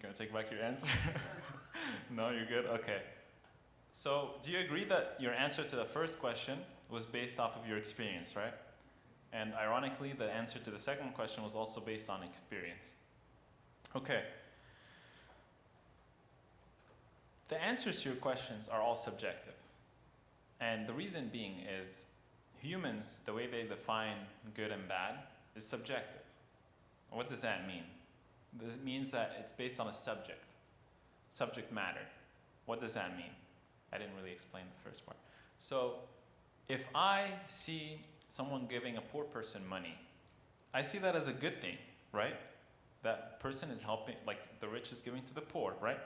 gonna take back your answer? No, you're good? Okay. So, do you agree that your answer to the first question was based off of your experience, right? And ironically, the answer to the second question was also based on experience. Okay. The answers to your questions are all subjective. And the reason being is humans, the way they define good and bad, is subjective. What does that mean? This means that it's based on a subject matter. What does that mean? I didn't really explain the first part. So, if I see someone giving a poor person money, I see that as a good thing, right? That person is helping, like the rich is giving to the poor, right?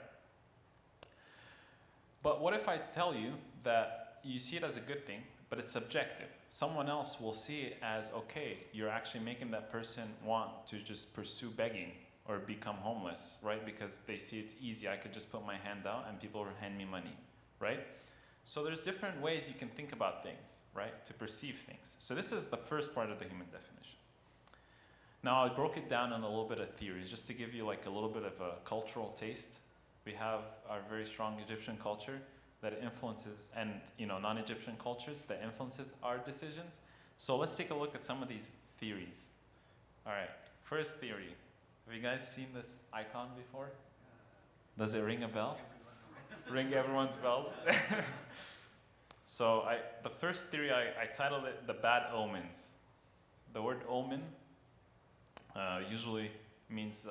But what if I tell you that you see it as a good thing, but it's subjective? Someone else will see it as, okay, you're actually making that person want to just pursue begging or become homeless, right? Because they see it's easy. I could just put my hand out and people will hand me money, right? So there's different ways you can think about things, right? To perceive things. So this is the first part of the human definition. Now I broke it down in a little bit of theories, just to give you like a little bit of a cultural taste. We have our very strong Egyptian culture that influences, and non-Egyptian cultures that influences our decisions. So let's take a look at some of these theories. All right, first theory. Have you guys seen this icon before? Does it ring a bell? Ring everyone's bells? So the first theory, I titled it The Bad Omens. The word omen usually means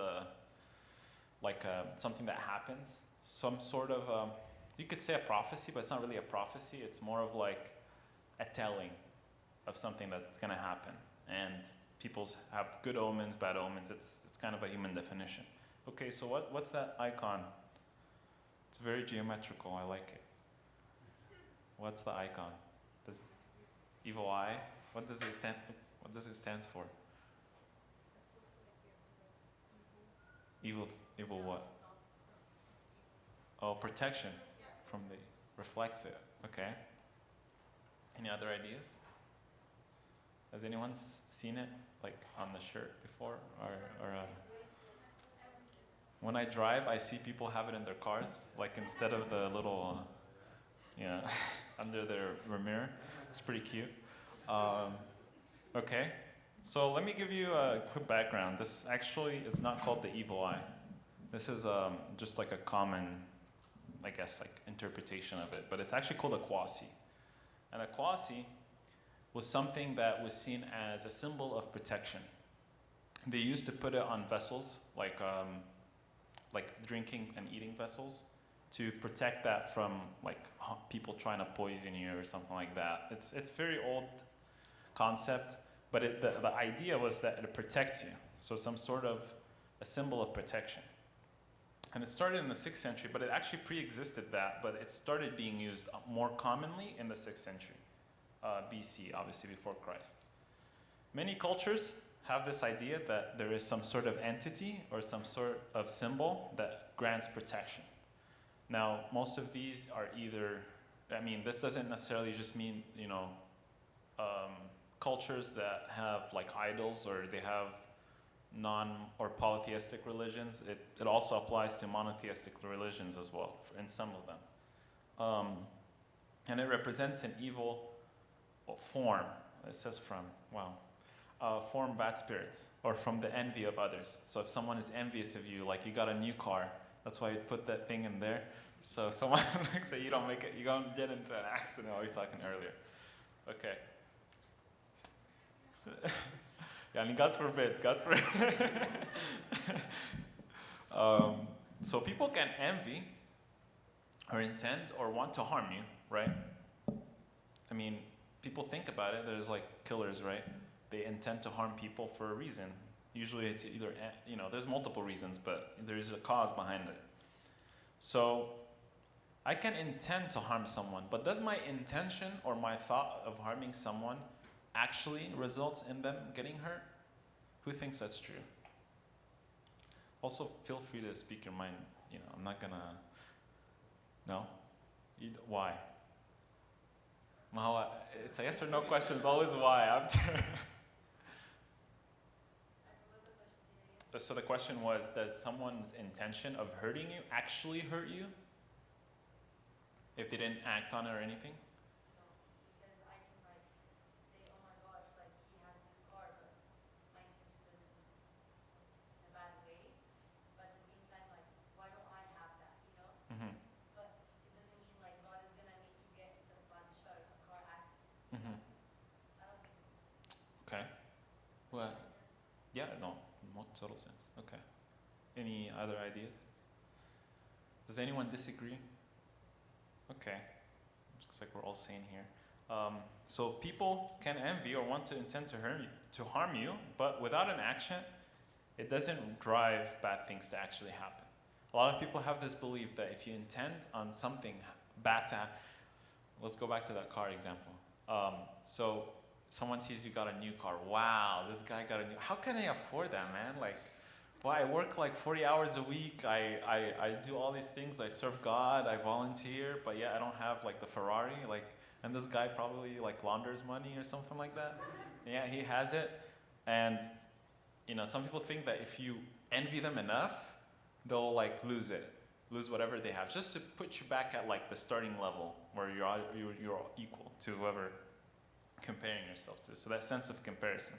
something that happens. Some sort of, you could say a prophecy, but it's not really a prophecy. It's more of like a telling of something that's going to happen. And people have good omens, bad omens. It's kind of a human definition. Okay, so what's that icon? It's very geometrical. I like it. What's the icon? Does evil eye? What does it stand? What does it stand for? Evil what? Oh, protection from the reflects it. Okay. Any other ideas? Has anyone seen it like on the shirt before, or when I drive, I see people have it in their cars, like instead of the little, under their mirror. It's pretty cute. Okay. So let me give you a quick background. This actually is not called the evil eye. This is just like a common, I guess, like interpretation of it. But it's actually called a quasi. And a quasi was something that was seen as a symbol of protection. They used to put it on vessels, like drinking and eating vessels, to protect that from like people trying to poison you or something like that. It's very old concept. But the idea was that it protects you. So some sort of a symbol of protection. And it started in the 6th century, but it actually pre-existed that, but it started being used more commonly in the 6th century, BC, obviously before Christ. Many cultures have this idea that there is some sort of entity or some sort of symbol that grants protection. Now, most of these are either, this doesn't necessarily just mean, cultures that have like idols or they have or polytheistic religions. It also applies to monotheistic religions as well, in some of them. And it represents an evil form. It says form bad spirits or from the envy of others. So if someone is envious of you, like you got a new car, that's why you put that thing in there. So if someone looks at you, you don't get into an accident while you're talking earlier. Okay. God forbid. So people can envy or intend or want to harm you, right? People think about it. There's like killers, right? They intend to harm people for a reason. Usually it's either, there's multiple reasons, but there's a cause behind it. So I can intend to harm someone, but does my intention or my thought of harming someone actually results in them getting hurt? Who thinks that's true? Also, feel free to speak your mind. I'm not gonna. No? Why? Mahala, it's a yes or no question. It's always why. So the question was, does someone's intention of hurting you actually hurt you? If they didn't act on it or anything? Because I can like say, oh my gosh, like he has this car, but my intention doesn't in a bad way. But at the same time, like, why don't I have that, you know? Mm-hmm. But it doesn't mean like God is gonna make you get into a bad shot if a car accident. Mm-hmm. I don't think so. Okay. Well, Does that make sense? yeah, no, total sense. Okay. Any other ideas? Does anyone disagree? Okay. Looks like we're all sane here. So people can envy or want to intend to harm you, but without an action, it doesn't drive bad things to actually happen. A lot of people have this belief that if you intend on something bad to happen, let's go back to that car example. So someone sees you got a new car. Wow, this guy got a new. How can I afford that, man? Like, well, I work like 40 hours a week. I do all these things. I serve God. I volunteer, but yeah, I don't have like the Ferrari. Like, and this guy probably like launders money or something like that. Yeah, he has it. And you know, some people think that if you envy them enough, they'll like lose whatever they have, just to put you back at like the starting level where you're equal to whoever comparing yourself to. So that sense of comparison.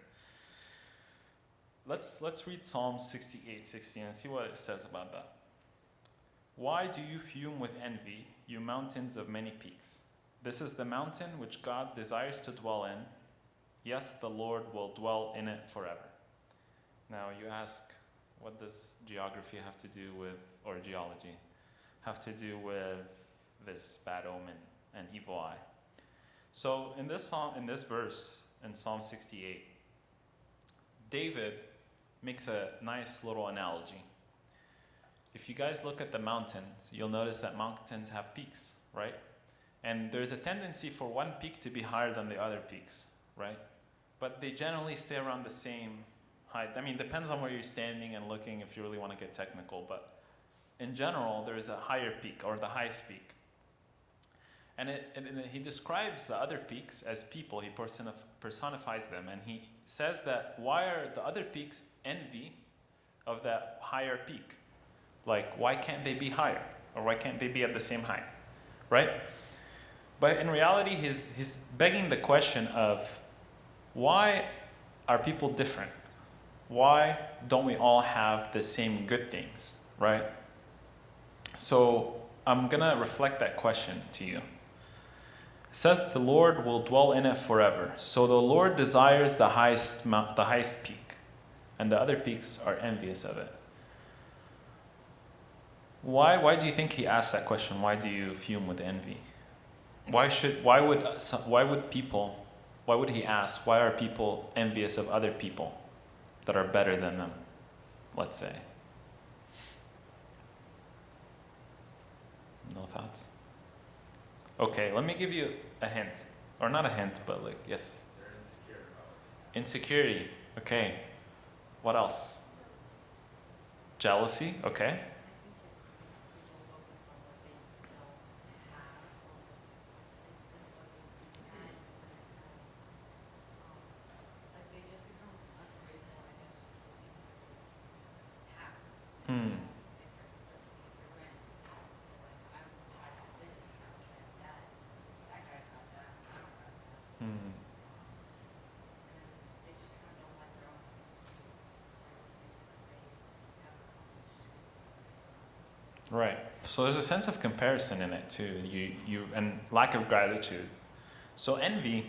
Let's read Psalm 68:16 and see what it says about that. Why do you fume with envy, you mountains of many peaks? This is the mountain which God desires to dwell in. Yes, the Lord will dwell in it forever. Now you ask, what does geography have to do with, or geology, have to do with this bad omen and evil eye? So in this verse, in Psalm 68, David makes a nice little analogy. If you guys look at the mountains, you'll notice that mountains have peaks, right? And there's a tendency for one peak to be higher than the other peaks, right? But they generally stay around the same height. I mean, it depends on where you're standing and looking if you really want to get technical, but in general, there is a higher peak, or the highest peak. And he describes the other peaks as people. He personifies them, and he says that why are the other peaks envy of that higher peak? Like, why can't they be higher? Or why can't they be at the same height? Right? But in reality, he's begging the question of, why are people different? Why don't we all have the same good things, right? So I'm going to reflect that question to you. It says the Lord will dwell in it forever. So the Lord desires the highest peak, and the other peaks are envious of it. Why do you think he asked that question? Why do you fume with envy? Why would he ask, why are people envious of other people that are better than them, let's say? No thoughts? Okay, let me give you a hint. Or not a hint, but like, yes. They're insecure about it. Insecurity. Okay. What else? Jealousy. Okay. Hmm. Hmm. Right. So there's a sense of comparison in it too. You and lack of gratitude. So envy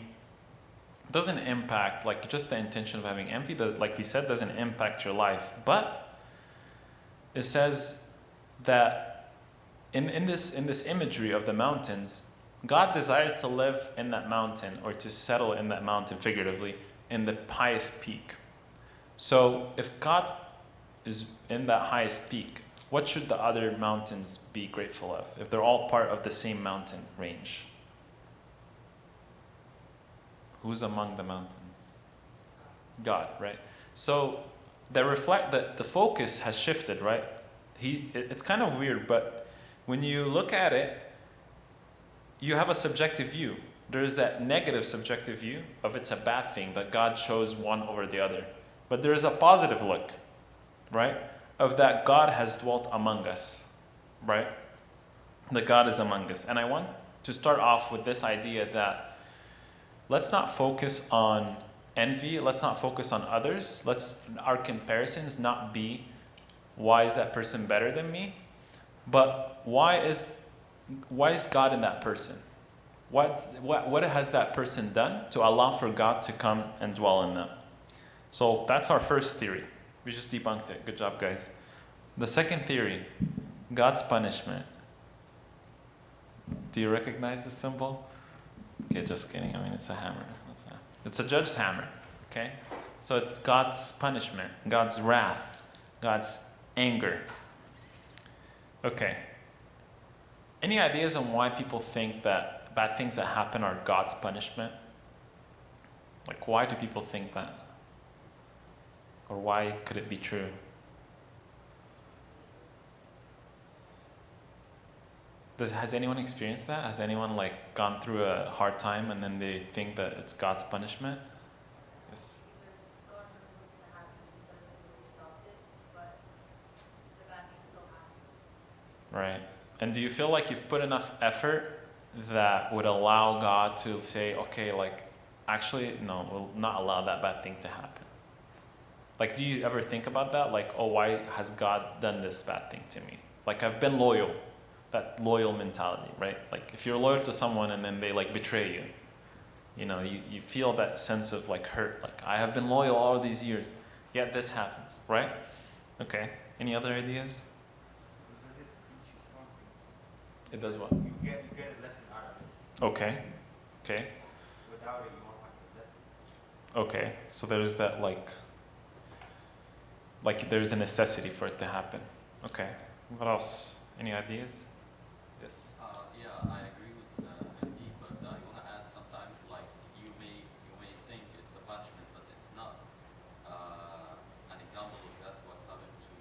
doesn't impact, like, just the intention of having envy, like we said, doesn't impact your life. But it says that in this imagery of the mountains, God desired to live in that mountain, or to settle in that mountain, figuratively, in the highest peak. So if God is in that highest peak, what should the other mountains be grateful of, if they're all part of the same mountain range? Who's among the mountains? God, right? So the focus has shifted, right? It's kind of weird, but when you look at it, you have a subjective view. There is that negative subjective view of it's a bad thing that God chose one over the other. But there is a positive look. right? Of that God has dwelt among us, right? That God is among us. And I want to start off with this idea that let's not focus on envy, let's not focus on others, our comparisons not be why is that person better than me, but why is God in that person? What has that person done to allow for God to come and dwell in them? So that's our first theory. We just debunked it. Good job, guys. The second theory, God's punishment. Do you recognize the symbol? Okay, just kidding. I mean, it's a hammer. It's a judge's hammer. Okay? So it's God's punishment, God's wrath, God's anger. Okay. Any ideas on why people think that bad things that happen are God's punishment? Like, why do people think that? Or why could it be true? Has anyone experienced that? Has anyone gone through a hard time and then they think that it's God's punishment? Yes. Because God knows what's going to happen, He could have easily stopped it, but the bad things still happen. Right. And do you feel like you've put enough effort that would allow God to say, okay, actually, no, we'll not allow that bad thing to happen? Do you ever think about that? Oh, why has God done this bad thing to me? I've been loyal. That loyal mentality, right? If you're loyal to someone and then they betray you, you feel that sense of hurt. I have been loyal all these years, yet this happens, right? Okay. Any other ideas? It does what? You get a lesson out of it. Okay. Okay. Without it, you won't have the lesson. Okay. So there's that there's a necessity for it to happen. Okay. What else? Any ideas? Yes. Yeah, I agree with Andy, but I want to add sometimes you may think it's a punishment, but it's not. An example of that, what happened to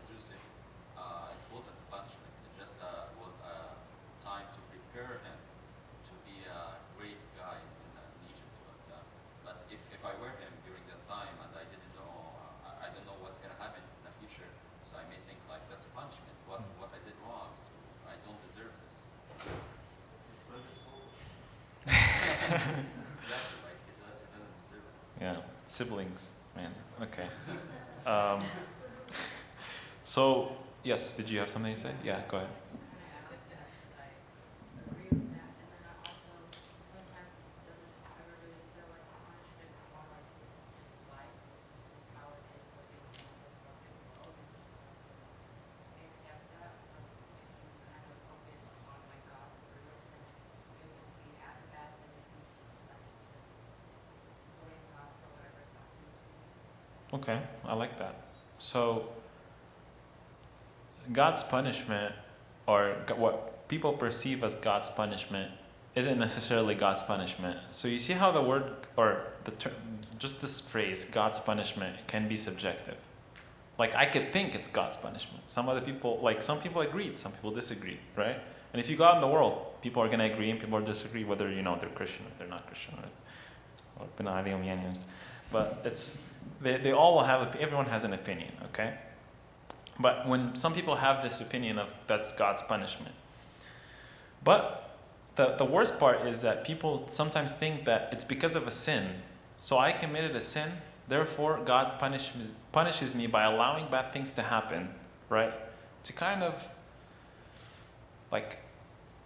Joseph, it wasn't a punishment. It just was a time to prepare him to be a great guy in Egypt. But if I were him during that time and I didn't know, I don't know what's going to happen in the future, so I may think that's a punishment. What I did wrong, I don't deserve this. Exactly, it doesn't deserve it. Yeah. Siblings, man. Okay. So, yes, did you have something to say? Yeah, go ahead. Okay, I like that. So, God's punishment, or what people perceive as God's punishment, isn't necessarily God's punishment. So you see how the word, or the term, just this phrase, God's punishment, can be subjective. I could think it's God's punishment. Some other people, some people agreed, some people disagreed, right? And if you go out in the world, people are going to agree and people will disagree whether, they're Christian or they're not Christian. Or but they all will have, everyone has an opinion, okay? But when some people have this opinion of that's God's punishment. But the worst part is that people sometimes think that it's because of a sin. So I committed a sin, therefore God punishes me by allowing bad things to happen, right? To kind of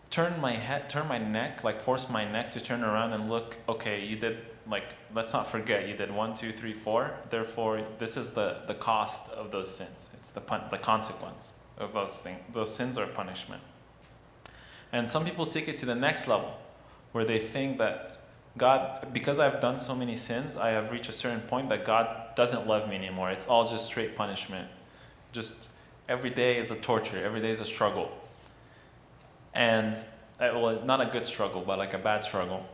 turn my neck, force my neck to turn around and look, okay, you did, let's not forget, you did 1, 2, 3, 4. Therefore, this is the cost of those sins. It's the consequence of those things. Those sins are punishment. And some people take it to the next level, where they think that God, because I've done so many sins, I have reached a certain point that God doesn't love me anymore. It's all just straight punishment. Just every day is a torture. Every day is a struggle. And, well, not a good struggle, but a bad struggle.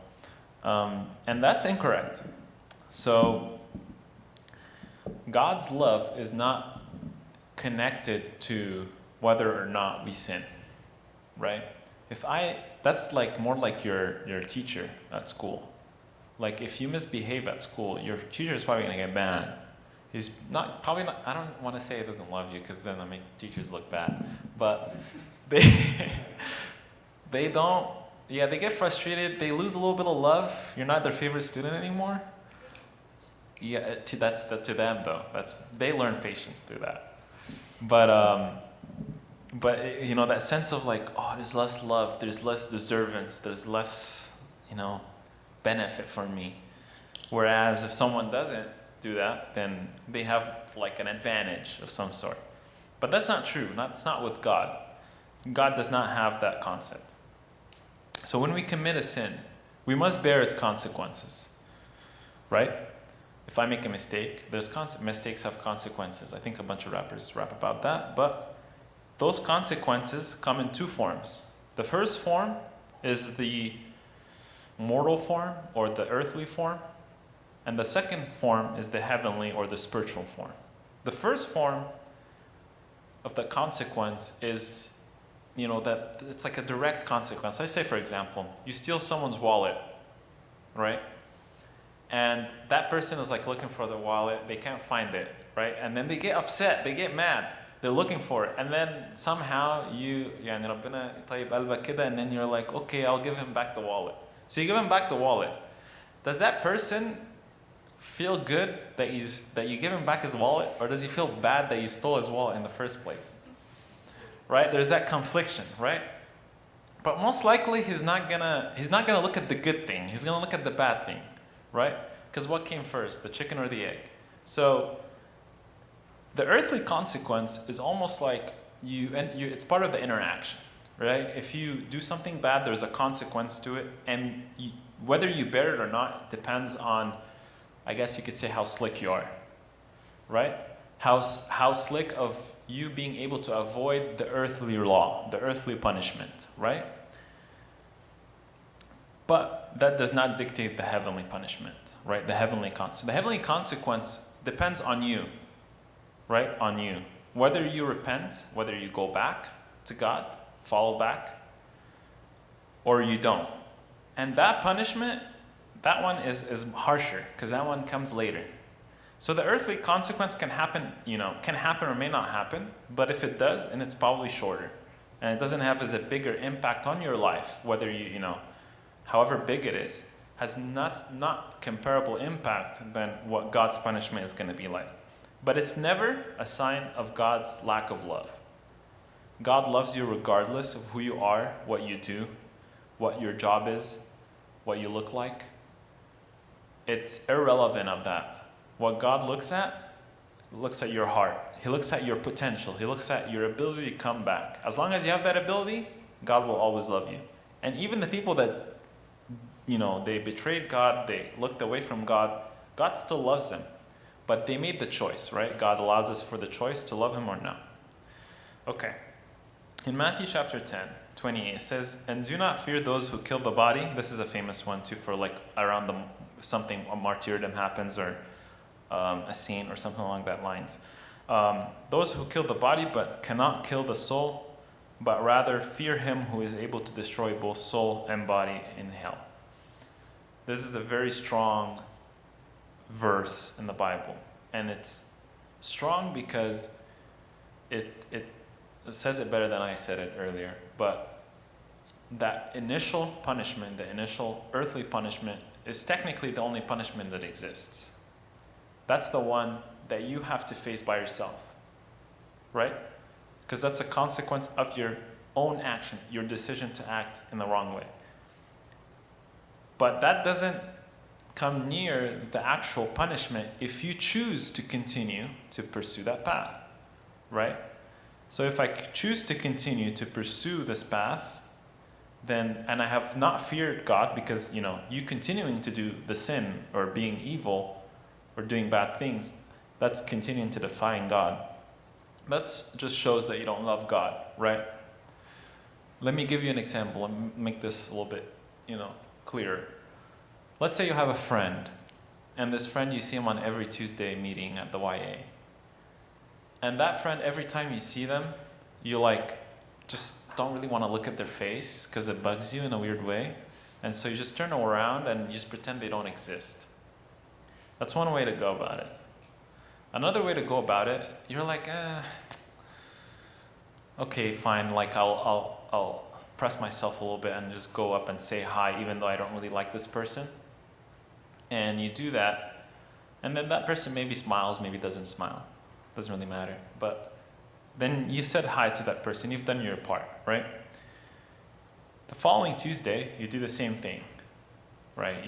And that's incorrect. So, God's love is not connected to whether or not we sin, right? That's more like your teacher at school. If you misbehave at school, your teacher is probably going to get banned. He's not, probably not, I don't want to say he doesn't love you because then I make teachers look bad. But they, they don't, yeah, they get frustrated. They lose a little bit of love. You're not their favorite student anymore. Yeah, that's to them though. They learn patience through that. But you know, that sense of like, oh, there's less love, there's less deservance, there's less, you know, benefit for me. Whereas if someone doesn't do that, then they have like an advantage of some sort. But that's not true. That's not with God. God does not have that concept. So when we commit a sin, we must bear its consequences, right? If I make a mistake, mistakes have consequences. I think a bunch of rappers rap about that, but those consequences come in two forms. The first form is the mortal form or the earthly form, and the second form is the heavenly or the spiritual form. The first form of the consequence is, you know, that it's like a direct consequence. I say, for example, you steal someone's wallet, right? And that person is like looking for the wallet, they can't find it, right? And then they get upset, they get mad, they're looking for it. And then somehow you, يعني ربنا طيب قلبك كده, and then you're like, okay, I'll give him back the wallet. So you give him back the wallet. Does that person feel good that you give him back his wallet, or does he feel bad that you stole his wallet in the first place? Right? There's that confliction, right? But most likely he's not gonna look at the good thing. He's gonna look at the bad thing, right? Because what came first, the chicken or the egg? So the earthly consequence is almost like it's part of the interaction, right? If you do something bad, there's a consequence to it, and whether you bear it or not depends on, I guess you could say, how slick you are, right? How slick of you being able to avoid the earthly law, the earthly punishment, right? But that does not dictate the heavenly punishment, right? The heavenly consequence depends on you, right? On you. Whether you repent, whether you go back to God, follow back, or you don't. And that punishment, that one is harsher, because that one comes later. So the earthly consequence can happen or may not happen, but if it does, then it's probably shorter. And it doesn't have as a bigger impact on your life, whether however big it is, has not comparable impact than what God's punishment is going to be like. But it's never a sign of God's lack of love. God loves you regardless of who you are, what you do, what your job is, what you look like. It's irrelevant of that. What God looks at your heart. He looks at your potential. He looks at your ability to come back. As long as you have that ability, God will always love you. And even the people that, they betrayed God, they looked away from God, God still loves them. But they made the choice, right? God allows us for the choice to love him or not. Okay. In Matthew chapter 10, 28, it says, "And do not fear those who kill the body." This is a famous one too, for like around a martyrdom happens, or a saint or something along that lines. Those who kill the body but cannot kill the soul, but rather fear him who is able to destroy both soul and body in hell. This is a very strong verse in the Bible, and it's strong because it says it better than I said it earlier. But that initial punishment, the initial earthly punishment, is technically the only punishment that exists. That's the one that you have to face by yourself, right? Because that's a consequence of your own action, your decision to act in the wrong way. But that doesn't come near the actual punishment if you choose to continue to pursue that path, right? So if I choose to continue to pursue this path, then, and I have not feared God, because you continuing to do the sin or being evil or doing bad things, that's continuing to defying God. That just shows that you don't love God, right? Let me give you an example and make this a little bit, clearer. Let's say you have a friend, and this friend, you see him on every Tuesday meeting at the YA. And that friend, every time you see them, you just don't really want to look at their face because it bugs you in a weird way. And so you just turn around and you just pretend they don't exist. That's one way to go about it. Another way to go about it, you're like, okay, fine, like I'll press myself a little bit and just go up and say hi, even though I don't really like this person. And you do that, and then that person maybe smiles, maybe doesn't smile. Doesn't really matter. But then you've said hi to that person, you've done your part, right? The following Tuesday, you do the same thing, right?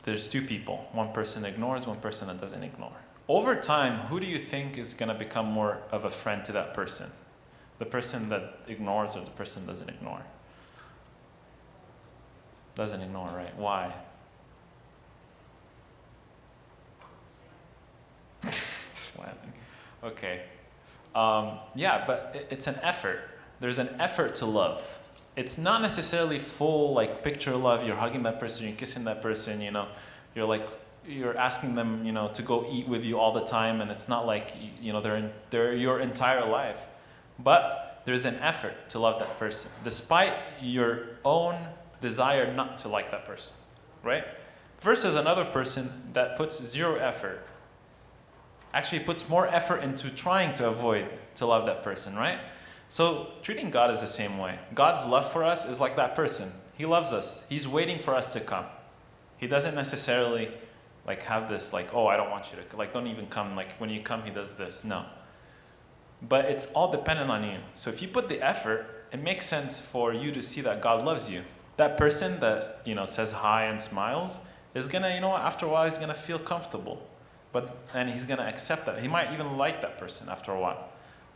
There's two people. One person ignores, one person that doesn't ignore. Over time, who do you think is going to become more of a friend to that person? The person that ignores or the person doesn't ignore? Doesn't ignore, right? Why? Slamming. Okay. Yeah, but it's an effort. There's an effort to love. It's not necessarily full, like, picture love. You're hugging that person, you're kissing that person, you know. You're asking them, you know, to go eat with you all the time, and it's not like, you know, they're your entire life. But there's an effort to love that person, despite your own desire not to like that person, right? Versus another person that puts zero effort, actually puts more effort into trying to avoid to love that person, right? So treating God is the same way. God's love for us is like that person. He loves us. He's waiting for us to come. He doesn't necessarily like have this like, oh, I don't want you to, like, don't even come. Like when you come, he does this. No. But it's all dependent on you. So if you put the effort, it makes sense for you to see that God loves you. That person that, you know, says hi and smiles is gonna, you know what, after a while he's gonna feel comfortable. And he's gonna accept that. He might even like that person after a while.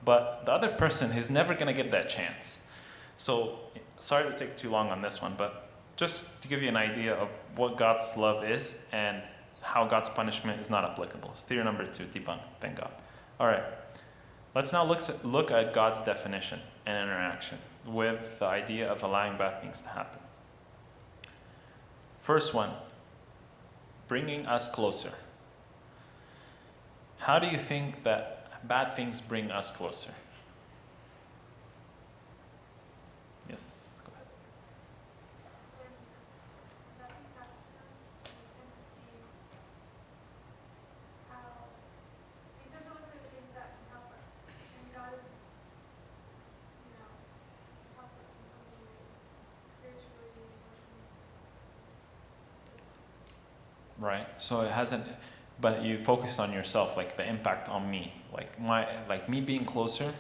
But the other person is never gonna get that chance. So, sorry to take too long on this one, but just to give you an idea of what God's love is and how God's punishment is not applicable. It's theory number 2, debunked, thank God. All right, let's now look at God's definition and interaction with the idea of allowing bad things to happen. First one, bringing us closer. How do you think that bad things bring us closer? Yes, go ahead. When bad things happen to us, we tend to see how we tend to look for the things that can help us. And God is, you know, help us in so many ways, spiritually, emotionally. Right. So it hasn't, but you focused on yourself, like the impact on me, like me being closer.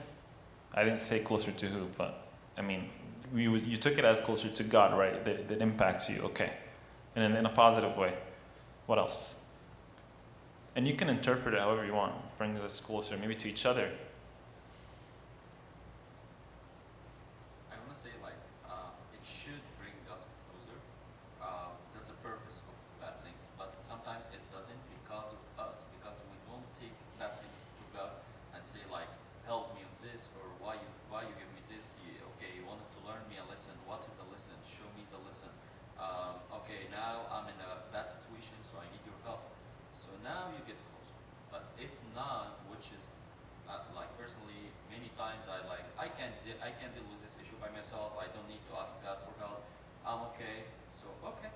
I didn't say closer to who, but I mean, you took it as closer to God, right? That impacts you, okay, and in a positive way. What else? And you can interpret it however you want. Bring us closer, maybe to each other. I want to say like it should bring us closer. That's the purpose of bad things. But sometimes it doesn't because of us, because we don't take bad things to God and say like, help me on this, or why you give me this? Okay, you wanted to learn me a lesson. What is a lesson? Show me the lesson. Okay, now I'm in a bad situation, so I need your help. So now you get closer. But if not, which is like personally, many times I can't deal with this issue by myself. I don't need to ask God for help. I'm okay. So okay,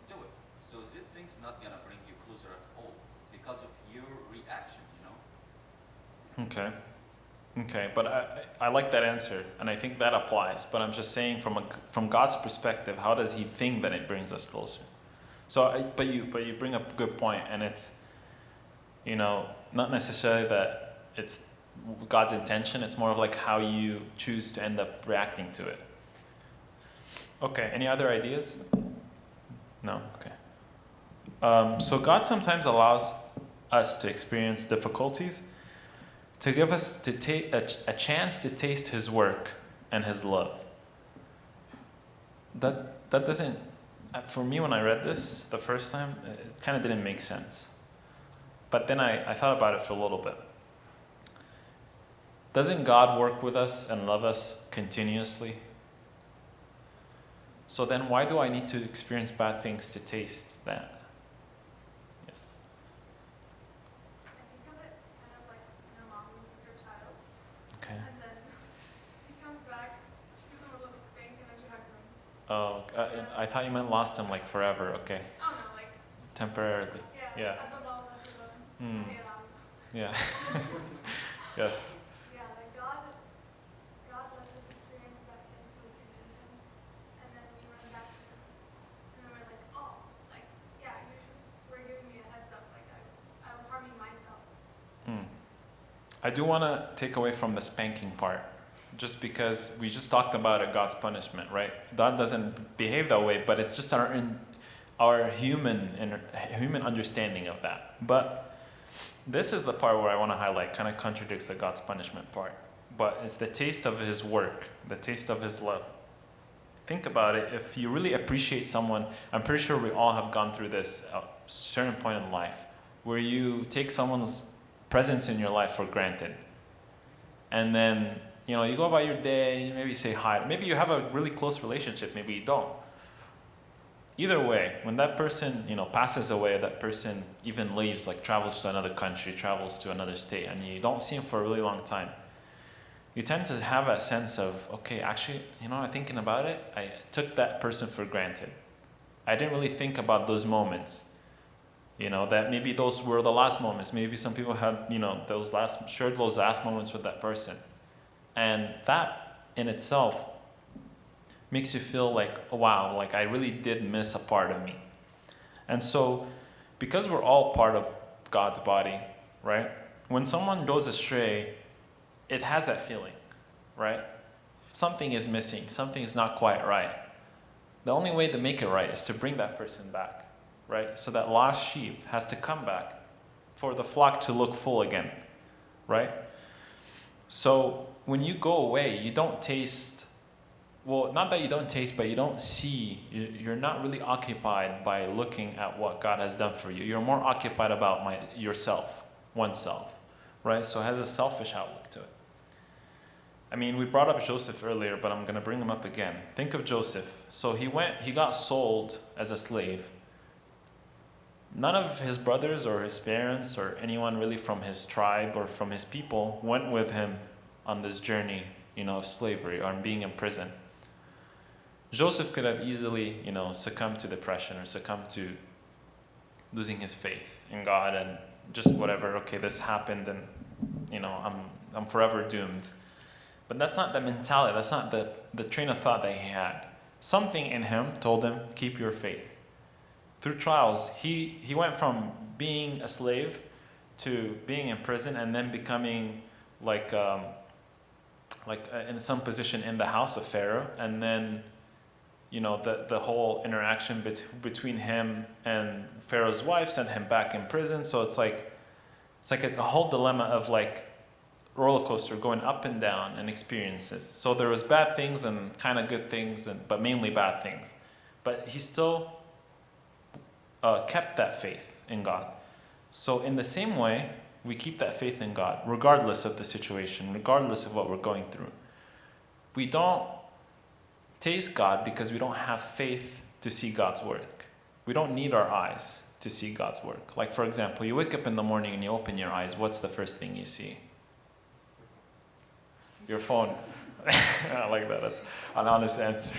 do it. So this thing's not gonna bring you closer at all because of your reaction. You know. Okay. Okay, but I like that answer, and I think that applies. But I'm just saying, from God's perspective, how does He think that it brings us closer? So, but you bring up a good point, and it's, you know, not necessarily that it's God's intention. It's more of like how you choose to end up reacting to it. Okay. Any other ideas? No. Okay. So God sometimes allows us to experience difficulties, to give us a chance to taste His work and His love. That doesn't, for me when I read this the first time, it kind of didn't make sense. But then I thought about it for a little bit. Doesn't God work with us and love us continuously? So then why do I need to experience bad things to taste that? Yes. I think of it kind of like when a mom loses her child, Okay. and then he comes back, she gives him a little spank, and then she hugs him. Oh, I thought you meant lost him like forever. Okay. Oh no, like, Temporarily. yeah, Yeah. at the mall, that's his Hmm. Yeah. Yes. Yeah, like God lets us experience bad things so we can do them, and then we run back to Him, and then we're like, oh, like, yeah, you just were giving me a heads up, like I was harming myself. Mm. I do want to take away from the spanking part, just because we just talked about it, God's punishment, right? God doesn't behave that way, but it's just our human understanding of that. But this is the part where I want to highlight, kind of contradicts the God's punishment part. But it's the taste of His work, the taste of His love. Think about it. If you really appreciate someone, I'm pretty sure we all have gone through this at a certain point in life, where you take someone's presence in your life for granted. And then, you go about your day, maybe say hi. Maybe you have a really close relationship, maybe you don't. Either way, when that person, passes away, that person even leaves, like travels to another country, travels to another state, and you don't see him for a really long time, you tend to have that sense of, okay, actually, thinking about it, I took that person for granted. I didn't really think about those moments. That maybe those were the last moments. Maybe some people had, shared those last moments with that person. And that in itself makes you feel like, oh, wow, like I really did miss a part of me. And so, because we're all part of God's body, right? When someone goes astray, it has that feeling, right? Something is missing, something is not quite right. The only way to make it right is to bring that person back, right? So that lost sheep has to come back for the flock to look full again, right? So when you go away, you don't taste, well, not that you don't taste, but you don't see, you're not really occupied by looking at what God has done for you. You're more occupied about yourself, oneself, right? So it has a selfish outlook to it. I mean, we brought up Joseph earlier, but I'm going to bring him up again. Think of Joseph. So he got sold as a slave. None of his brothers or his parents or anyone really from his tribe or from his people went with him on this journey, of slavery or being in prison. Joseph could have easily, succumbed to depression or succumbed to losing his faith in God and just whatever, okay, this happened and, I'm forever doomed. But that's not the mentality, that's not the train of thought that he had. Something in him told him, keep your faith. Through trials, he went from being a slave to being in prison and then becoming in some position in the house of Pharaoh, and then the whole interaction between him and Pharaoh's wife sent him back in prison. So it's like a whole dilemma of roller coaster going up and down and experiences. So there was bad things and kind of good things, but mainly bad things. But he still kept that faith in God. So in the same way, we keep that faith in God, regardless of the situation, regardless of what we're going through. We don't taste God because we don't have faith to see God's work. We don't need our eyes to see God's work. Like, for example, you wake up in the morning and you open your eyes, what's the first thing you see? Your phone. I like that. That's an honest answer.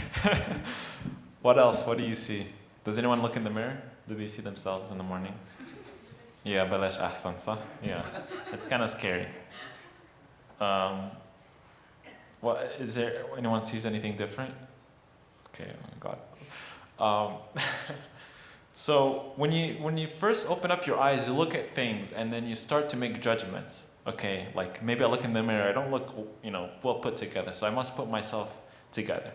What else? What do you see? Does anyone look in the mirror? Do they see themselves in the morning? Yeah, balash ahsan, صح? Yeah, it's kind of scary. What is there? Anyone sees anything different? Okay, oh my God. So when you first open up your eyes, you look at things, and then you start to make judgments. Okay, like maybe I look in the mirror, I don't look, well put together, so I must put myself together.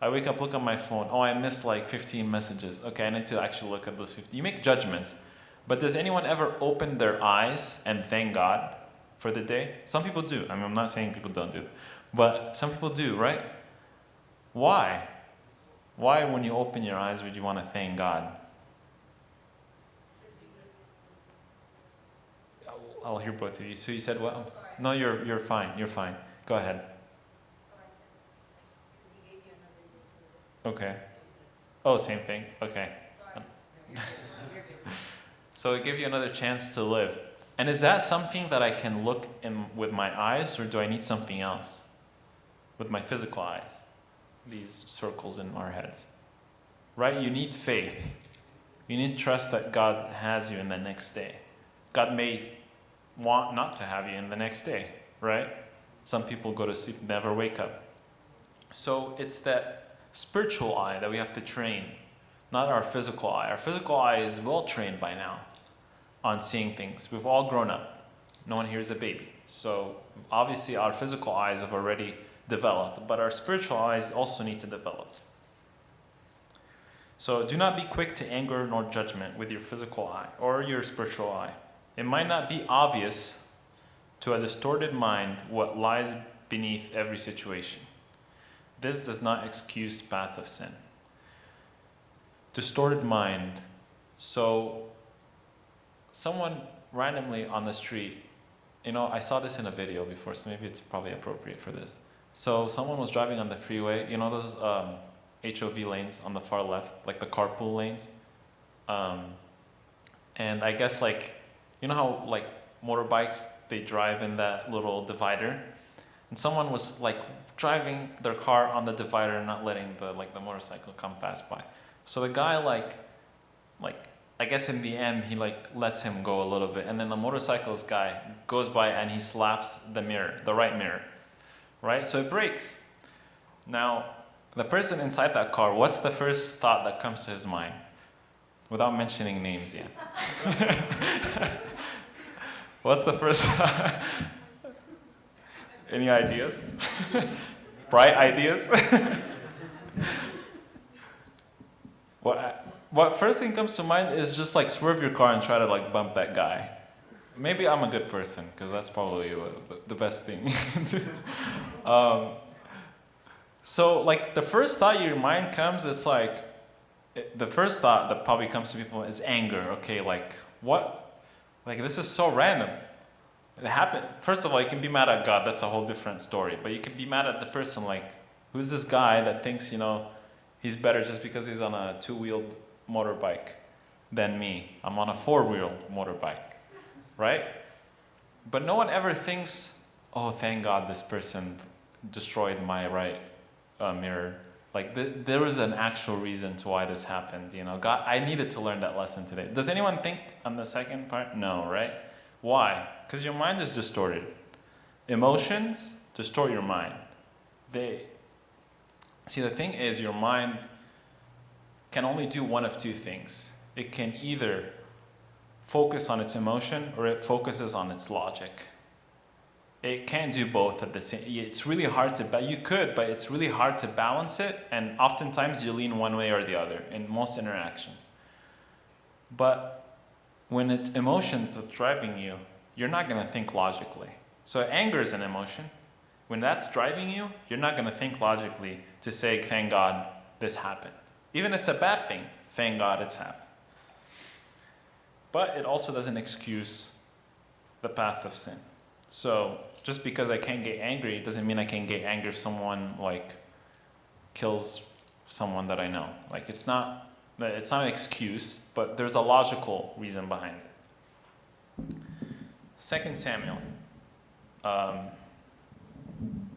I wake up, look at my phone. Oh, I missed 15 messages. Okay, I need to actually look at those 15. You make judgments. But does anyone ever open their eyes and thank God for the day? Some people do. I mean, I'm not saying people don't do it. But some people do, right? Why? Why, when you open your eyes, would you want to thank God? I'll hear both of you. So you said what? Sorry. No, you're fine. You're fine. Go ahead. Oh, I said, because he gave you another day to Okay. Oh, same thing. Okay. Sorry. So it gave you another chance to live. And is that something that I can look in with my eyes, or do I need something else? With my physical eyes? These circles in our heads. Right? You need faith. You need trust that God has you in the next day. God may want not to have you in the next day, right? Some people go to sleep, never wake up. So it's that spiritual eye that we have to train, not our physical eye. Our physical eye is well trained by now on seeing things. We've all grown up. No one here is a baby. So obviously our physical eyes have already developed, but our spiritual eyes also need to develop. So do not be quick to anger nor judgment with your physical eye or your spiritual eye. It might not be obvious to a distorted mind what lies beneath every situation. This does not excuse path of sin. Distorted mind. So someone randomly on the street, I saw this in a video before, so maybe it's probably appropriate for this. So someone was driving on the freeway, those HOV lanes on the far left, like the carpool lanes. And I guess how motorbikes, they drive in that little divider? And someone was driving their car on the divider and not letting the motorcycle come fast by. So the guy I guess in the end he lets him go a little bit, and then the motorcyclist guy goes by and he slaps the mirror, the right mirror, right? So it breaks. Now, the person inside that car, what's the first thought that comes to his mind? Without mentioning names yet. What's the first thought? Any ideas? Bright ideas? What first thing comes to mind is just swerve your car and try to bump that guy. Maybe I'm a good person, because that's probably the best thing. So the first thought your mind comes, it's the first thought that probably comes to people is anger. Okay, what? This is so random. It happened. First of all, you can be mad at God. That's a whole different story. But you can be mad at the person. Who's this guy that thinks, he's better just because he's on a two-wheeled motorbike than me? I'm on a four-wheeled motorbike, right? But no one ever thinks, oh, thank God this person destroyed my right mirror. There was an actual reason to why this happened. God, I needed to learn that lesson today. Does anyone think on the second part? No, right? Why? Because your mind is distorted. Emotions distort your mind. See, the thing is, your mind can only do one of two things. It can either focus on its emotion or it focuses on its logic. It can't do both at the same. It's really hard to. You could, but it's really hard to balance it. And oftentimes you lean one way or the other in most interactions. But when it's emotions that's driving you, you're not going to think logically. So anger is an emotion. When that's driving you, you're not going to think logically to say, thank God this happened. Even if it's a bad thing, thank God it's happened. But it also doesn't excuse the path of sin. So just because I can't get angry, it doesn't mean I can get angry if someone kills someone that I know. It's not an excuse, but there's a logical reason behind it. 2 Samuel,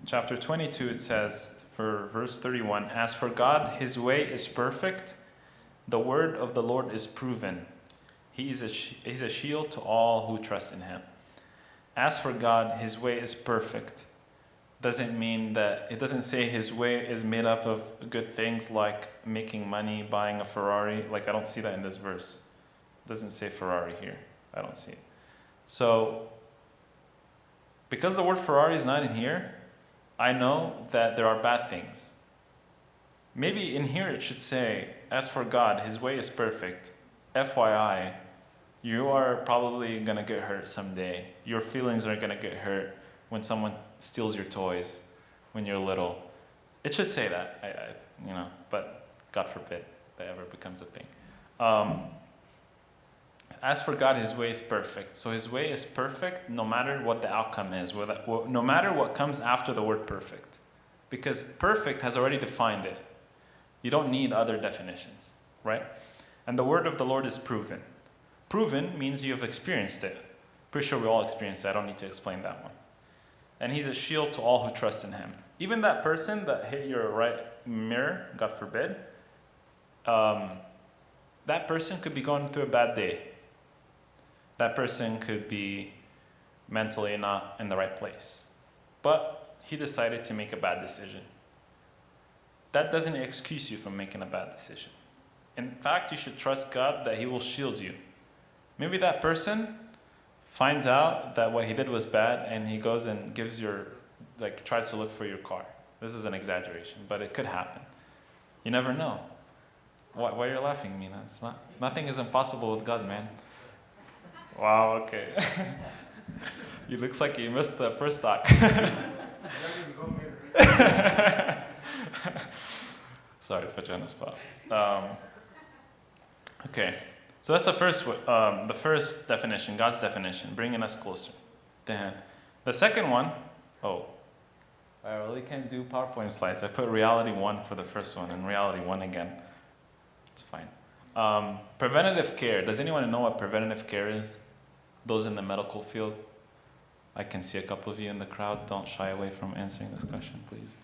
chapter 22, it says, for verse 31, as for God, his way is perfect, the word of the Lord is proven. He's a shield to all who trust in him. As for God, his way is perfect. Doesn't mean that, it doesn't say his way is made up of good things like making money, buying a Ferrari. I don't see that in this verse. It doesn't say Ferrari here. I don't see it. So, because the word Ferrari is not in here, I know that there are bad things. Maybe in here it should say, as for God, his way is perfect. FYI, you are probably going to get hurt someday. Your feelings are going to get hurt when someone steals your toys when you're little. It should say that, but God forbid that ever becomes a thing. As for God, his way is perfect. So his way is perfect no matter what the outcome is, no matter what comes after the word perfect. Because perfect has already defined it. You don't need other definitions, right? And the word of the Lord is proven. Proven means you have experienced it. Pretty sure we all experienced it. I don't need to explain that one. And he's a shield to all who trust in him. Even that person that hit your right mirror, God forbid, that person could be going through a bad day. That person could be mentally not in the right place. But he decided to make a bad decision. That doesn't excuse you from making a bad decision. In fact, you should trust God that He will shield you. Maybe that person finds out that what he did was bad and he goes and tries to look for your car. This is an exaggeration, but it could happen. You never know. Why are you laughing, Mina? Nothing is impossible with God, man. Wow, okay. You looks like you missed the first talk. Sorry to put you on the spot. Okay, so that's the first definition, God's definition, bringing us closer to Him. The second one, I really can't do PowerPoint slides. I put reality 1 for the first one and reality 1 again. It's fine. Preventative care. Does anyone know what preventative care is? Those in the medical field? I can see a couple of you in the crowd. Don't shy away from answering this question, please.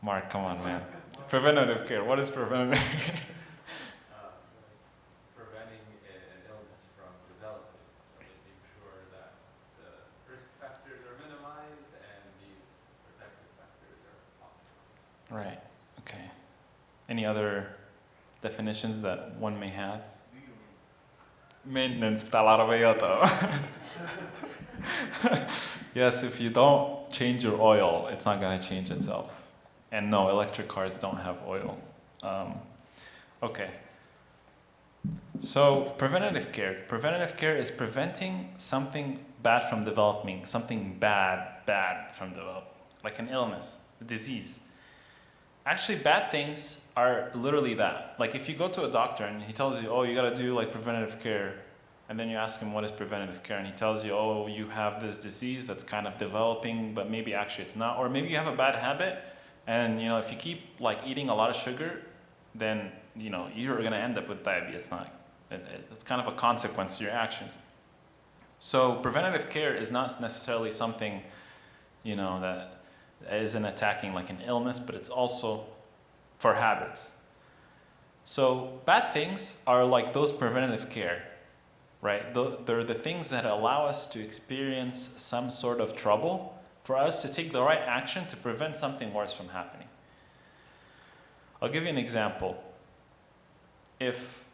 Mark, come on, man. Preventative care. What is preventative care? Preventing an illness from developing, so making sure that the risk factors are minimized and the protective factors are optimized. Right. Okay. Any other definitions that one may have? Maintenance. Yes, if you don't change your oil, it's not going to change itself. And no, electric cars don't have oil. Okay. So preventative care. Preventative care is preventing something bad from developing, something bad from developing, like an illness, a disease. Actually, bad things are literally that. Like if you go to a doctor and he tells you, you got to do like preventative care, and then you ask him what is preventative care, and he tells you, you have this disease that's kind of developing, but maybe actually it's not, or maybe you have a bad habit, and if you keep like eating a lot of sugar, then you're going to end up with diabetes. It's kind of a consequence to your actions. So preventative care is not necessarily something that isn't attacking like an illness, but it's also for habits. So bad things are like those preventative care, right? They're the things that allow us to experience some sort of trouble for us to take the right action to prevent something worse from happening. I'll give you an example. If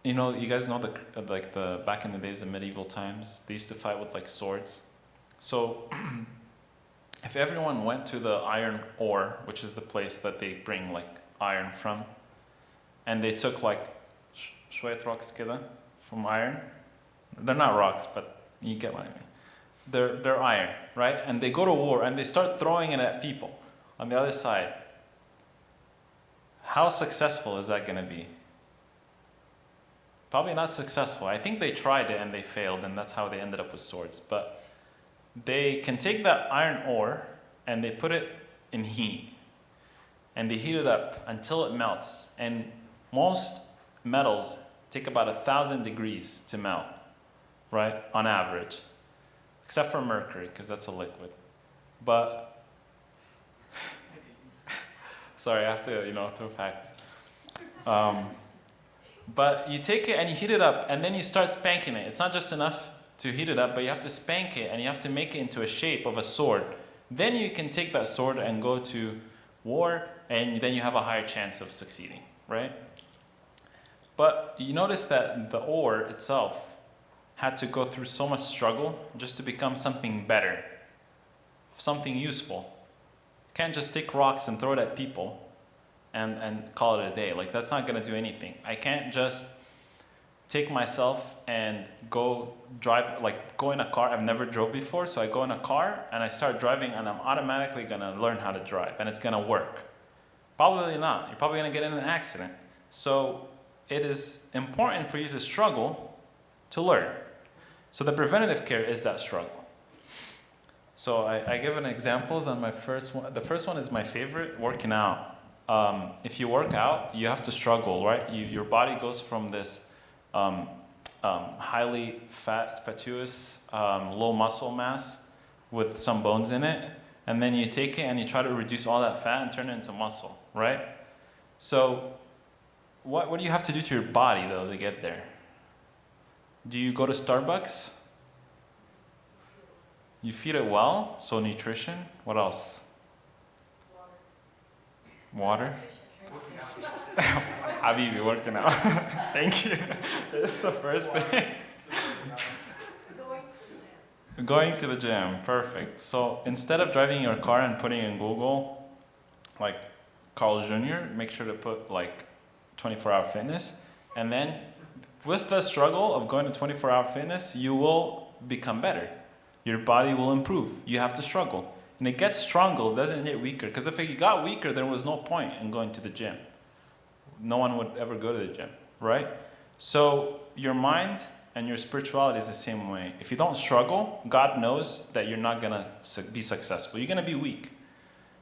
you guys know the back in the days, the medieval times, they used to fight with like swords. So if everyone went to the iron ore, which is the place that they bring like iron from, and they took like shwet rocks from iron, they're not rocks, but you get what I mean. They're iron, right? And they go to war and they start throwing it at people on the other side. How successful is that going to be? Probably not successful. I think they tried it and they failed, and that's how they ended up with swords. But they can take that iron ore and they put it in heat, and they heat it up until it melts. And most metals take about 1,000 degrees to melt, right, on average, except for mercury, because that's a liquid. But sorry, I have to throw facts. But you take it and you heat it up, and then you start spanking it. It's not just enough to heat it up, but you have to spank it, and you have to make it into a shape of a sword. Then you can take that sword and go to war, and then you have a higher chance of succeeding, right? But you notice that the ore itself had to go through so much struggle just to become something better, something useful. You can't just take rocks and throw it at people and call it a day. Like, that's not going to do anything. I can't just take myself and go in a car. I've never drove before, so I go in a car and I start driving, and I'm automatically going to learn how to drive, and it's going to work. Probably not. You're probably going to get in an accident. So it is important for you to struggle to learn. So the preventative care is that struggle. So I give an examples on my first one. The first one is my favorite, working out. If you work out, you have to struggle, right? Your body goes from this highly fatuous, low muscle mass with some bones in it, and then you take it and you try to reduce all that fat and turn it into muscle, right? So what do you have to do to your body, though, to get there? Do you go to Starbucks? You feed it well, so nutrition. What else? Water? Habibi, working out. Thank you. That's the first thing. Going to the gym, perfect. So instead of driving your car and putting in Google, like Carl Jr., make sure to put like 24-hour fitness. And then with the struggle of going to 24-hour fitness, you will become better. Your body will improve. You have to struggle. And it gets stronger, it doesn't get weaker. Because if it got weaker, there was no point in going to the gym. No one would ever go to the gym, right? So your mind and your spirituality is the same way. If you don't struggle, God knows that you're not going to be successful. You're going to be weak.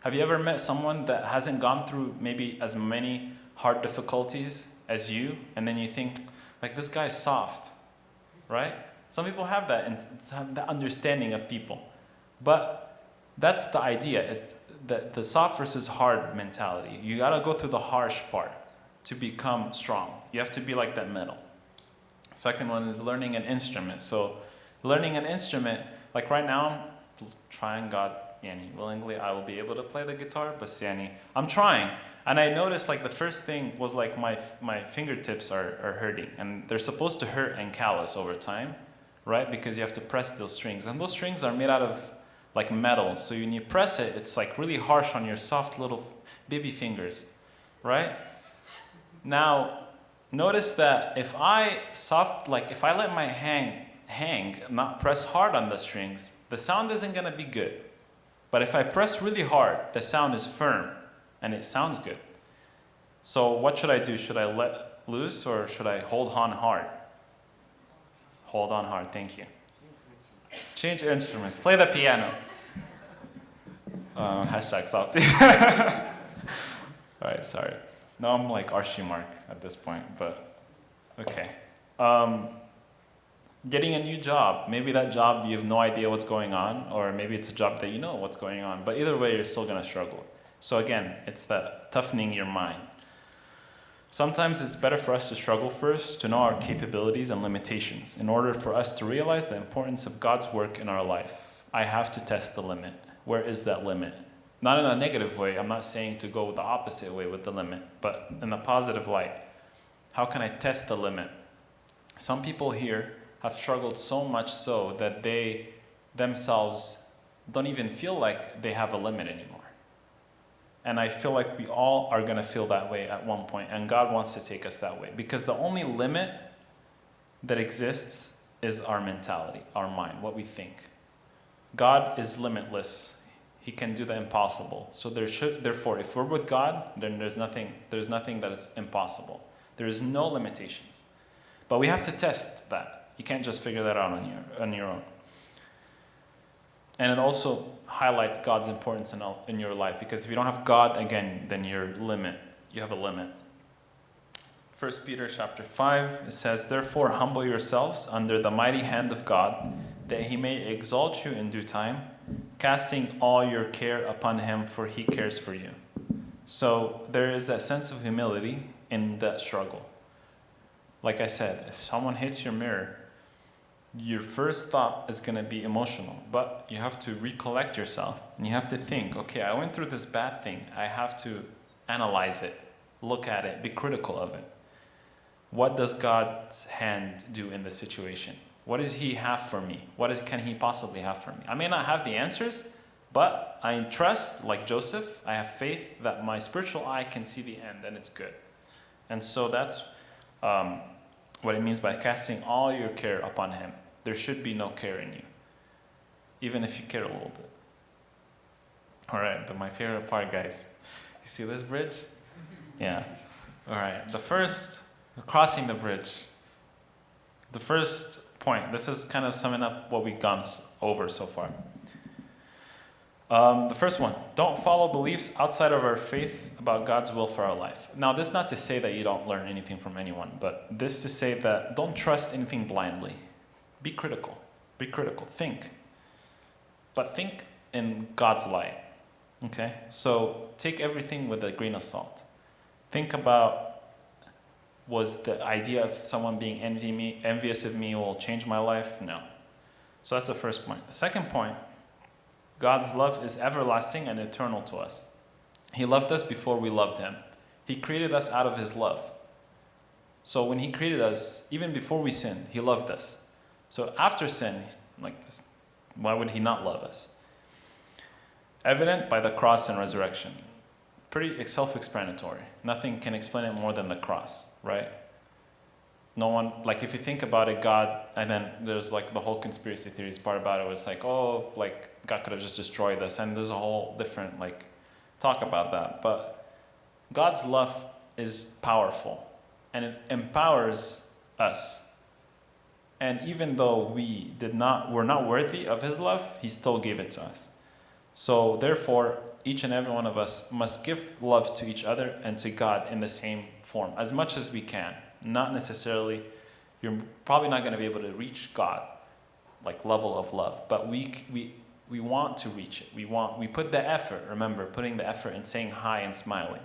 Have you ever met someone that hasn't gone through maybe as many hard difficulties as you, and then you think, like, this guy's soft, right? Some people have that, and have that understanding of people. But that's the idea. It's the soft versus hard mentality. You got to go through the harsh part to become strong. You have to be like that middle. Second one is learning an instrument. So learning an instrument, like right now, I'm trying, God, yani, willingly, I will be able to play the guitar, but yani, I'm trying. And I noticed like the first thing was like my fingertips are hurting. And they're supposed to hurt and callous over time, right? Because you have to press those strings. And those strings are made out of like metal. So when you press it, it's like really harsh on your soft little baby fingers, right? Now, notice that if I let my hand hang, not press hard on the strings, the sound isn't going to be good. But if I press really hard, the sound is firm and it sounds good. So what should I do? Should I let loose or should I hold on hard? Hold on hard, thank you. Change instruments. Play the piano. Hashtag softies. All right, sorry. No, I'm like Archie Mark at this point, but okay. Getting a new job. Maybe that job you have no idea what's going on, or maybe it's a job that you know what's going on, but either way, you're still going to struggle. So again, it's that toughening your mind. Sometimes it's better for us to struggle first, to know our capabilities and limitations, in order for us to realize the importance of God's work in our life. I have to test the limit. Where is that limit? Not in a negative way. I'm not saying to go the opposite way with the limit, but in the positive light. How can I test the limit? Some people here have struggled so much so that they themselves don't even feel like they have a limit anymore. And I feel like we all are going to feel that way at one point, and God wants to take us that way. Because the only limit that exists is our mentality, our mind, what we think. God is limitless. He can do the impossible. So therefore, if we're with God, then there's nothing that is impossible. There is no limitations. But we have to test that. You can't just figure that out on your own. And it also highlights God's importance in your life, because if you don't have God, again, then you have a limit. 1 Peter chapter 5, it says, "Therefore humble yourselves under the mighty hand of God, that he may exalt you in due time, casting all your care upon him, for he cares for you." So there is that sense of humility in that struggle. Like I said, if someone hits your mirror, your first thought is going to be emotional, but you have to recollect yourself and you have to think, okay, I went through this bad thing. I have to analyze it, look at it, be critical of it. What does God's hand do in this situation? What does he have for me? Can he possibly have for me? I may not have the answers, but I trust, like Joseph, I have faith that my spiritual eye can see the end and it's good. And so that's what it means by casting all your care upon him. There should be no care in you, even if you care a little bit. All right, but my favorite part, guys. You see this bridge? Yeah. All right, crossing the bridge. The first point, this is kind of summing up what we've gone over so far. The first one, don't follow beliefs outside of our faith about God's will for our life. Now, this is not to say that you don't learn anything from anyone, but this to say that don't trust anything blindly. Be critical. Be critical. Think. But think in God's light. Okay? So take everything with a grain of salt. Think about Was the idea of someone being envious of me will change my life? No. So that's the first point. The second point, God's love is everlasting and eternal to us. He loved us before we loved him. He created us out of his love. So when he created us, even before we sinned, he loved us. So after sin, why would he not love us? Evident by the cross and resurrection. Pretty self-explanatory. Nothing can explain it more than the cross, right? No one, if you think about it, God, and then there's the whole conspiracy theories part about it was God could have just destroyed us, and there's a whole different talk about that. But God's love is powerful, and it empowers us. And even though we're not worthy of his love, he still gave it to us. So therefore, each and every one of us must give love to each other and to God in the same form, as much as we can. Not necessarily, you're probably not going to be able to reach God, level of love, but we want to reach it. We put the effort, remember, putting the effort in saying hi and smiling.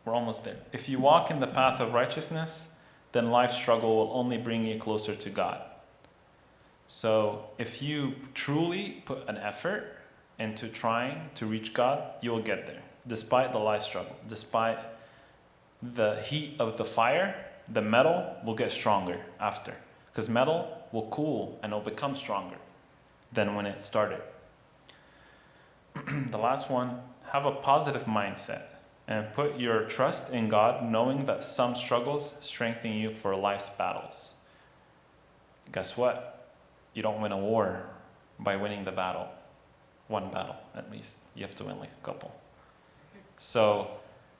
We're almost there. If you walk in the path of righteousness, then life's struggle will only bring you closer to God. So if you truly put an effort into trying to reach God, you will get there. Despite the life struggle, despite the heat of the fire, the metal will get stronger after. Because metal will cool and it'll become stronger than when it started. The last one, have a positive mindset and put your trust in God, knowing that some struggles strengthen you for life's battles. Guess what? You don't win a war by winning the battle. One battle, at least. You have to win a couple. So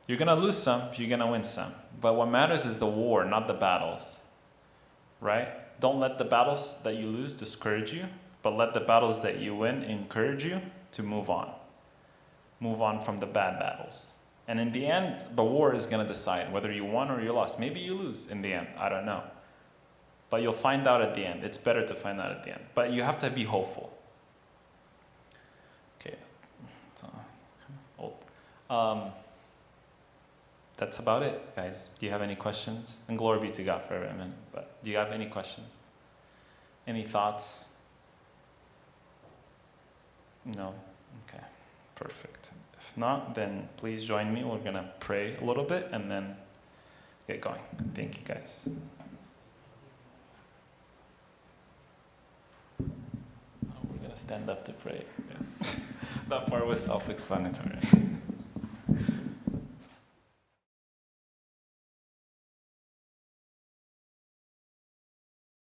you're going to lose some, you're going to win some. But what matters is the war, not the battles. Right? Don't let the battles that you lose discourage you, but let the battles that you win encourage you to move on. Move on from the bad battles. And in the end, the war is going to decide whether you won or you lost. Maybe you lose in the end. I don't know. But you'll find out at the end. It's better to find out at the end. But you have to be hopeful. Okay. That's about it, guys. Do you have any questions? And glory be to God forever, amen. But do you have any questions? Any thoughts? No? Okay. Perfect. If not, then please join me. We're going to pray a little bit and then get going. Thank you, guys. We're going to stand up to pray. Yeah. That part was self-explanatory.